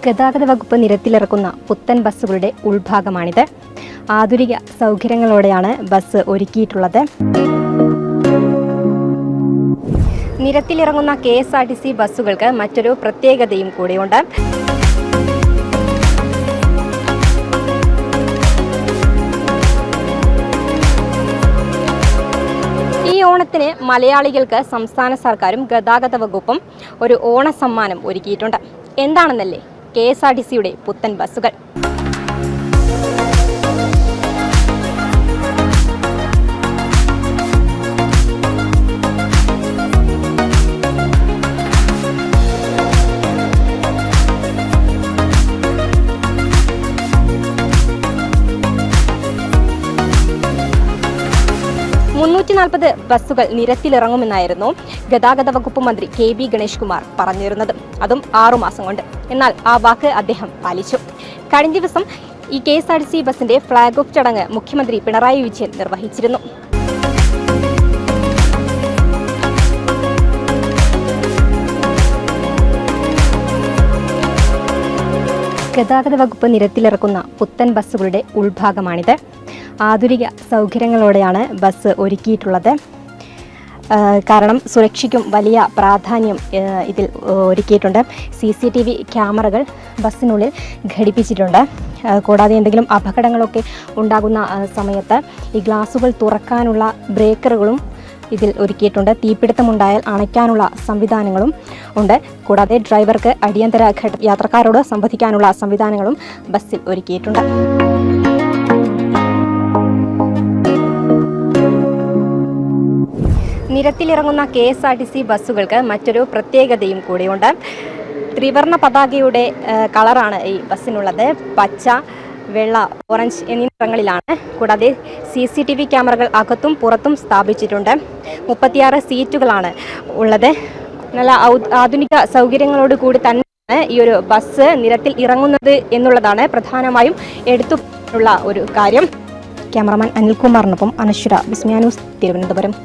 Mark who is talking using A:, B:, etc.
A: ഗതാഗത വകുപ്പ് നിരത്തിലിറക്കുന്ന പുത്തൻ ബസ്സുകളുടെ ഉൾഭാഗമാണിത്. ആധുനിക സൗകര്യങ്ങളോടെയാണ് ബസ് ഒരുക്കിയിട്ടുള്ളത്. നിരത്തിലിറങ്ങുന്ന KSRTC ബസ്സുകൾക്ക് മറ്റൊരു പ്രത്യേകതയും കൂടിയുണ്ട്. ഈ ഓണത്തിന് മലയാളികൾക്ക് സംസ്ഥാന സർക്കാരും ഗതാഗത വകുപ്പും ഒരു ഓണ സമ്മാനം ഒരുക്കിയിട്ടുണ്ട്. എന്താണെന്നല്ലേ KSRTCയുടെ പുത്തൻ ബസ്സുകൾ. ബസ്സുകൾ നിരത്തിലിറങ്ങുമെന്നായിരുന്നു ഗതാഗത വകുപ്പ് മന്ത്രി KB ഗണേഷ് കുമാർ പറഞ്ഞിരുന്നത്. അതും 6 മാസം കൊണ്ട്. എന്നാൽ ആ വാക്ക് അദ്ദേഹം പാലിച്ചു. കഴിഞ്ഞ ദിവസം ഈ KSRTC ബസിന്റെ ഫ്ളാഗ് ഓഫ് ചടങ്ങ് മുഖ്യമന്ത്രി പിണറായി വിജയൻ നിർവഹിച്ചിരുന്നു. ഗതാഗത വകുപ്പ് നിരത്തിലിറക്കുന്ന പുത്തൻ ബസ്സുകളുടെ ഉൾഭാഗമാണിത്. ആധുനിക സൗകര്യങ്ങളോടെയാണ് ബസ് ഒരുക്കിയിട്ടുള്ളത്. കാരണം സുരക്ഷയ്ക്കും വലിയ പ്രാധാന്യം ഇതിൽ ഒരുക്കിയിട്ടുണ്ട്. CCTV ക്യാമറകൾ ബസ്സിനുള്ളിൽ ഘടിപ്പിച്ചിട്ടുണ്ട്. കൂടാതെ എന്തെങ്കിലും അപകടങ്ങളൊക്കെ ഉണ്ടാകുന്ന സമയത്ത് ഈ ഗ്ലാസുകൾ തുറക്കാനുള്ള ബ്രേക്കറുകളും ഇതിൽ ഒരുക്കിയിട്ടുണ്ട്. തീപിടുത്തമുണ്ടായാൽ അണയ്ക്കാനുള്ള സംവിധാനങ്ങളും ഉണ്ട്. കൂടാതെ ഡ്രൈവർക്ക് അടിയന്തര യാത്രക്കാരോട് സംവദിക്കാനുള്ള സംവിധാനങ്ങളും ബസ്സിൽ ഒരുക്കിയിട്ടുണ്ട്. നിരത്തിലിറങ്ങുന്ന KSRTC ബസ്സുകൾക്ക് മറ്റൊരു പ്രത്യേകതയും കൂടിയുണ്ട്. ത്രിവർണ്ണ പതാകയുടെ കളറാണ് ഈ ബസ്സിനുള്ളത്. പച്ച, വെള്ള, ഓറഞ്ച് എന്നീ നിറങ്ങളിലാണ്. കൂടാതെ CCTV ക്യാമറകൾ അകത്തും പുറത്തും സ്ഥാപിച്ചിട്ടുണ്ട്. 36 സീറ്റുകളാണ് ഉള്ളത്. നല്ല ആധുനിക സൗകര്യങ്ങളോട് കൂടി തന്നെയാണ് ഈ ഒരു ബസ് നിരത്തിൽ ഇറങ്ങുന്നത് എന്നുള്ളതാണ് പ്രധാനമായും എടുത്തുള്ള ഒരു കാര്യം. ക്യാമറമാൻ അനിൽകുമാറിനൊപ്പം അനശ്വര, വിസ്മയ ന്യൂസ്, തിരുവനന്തപുരം.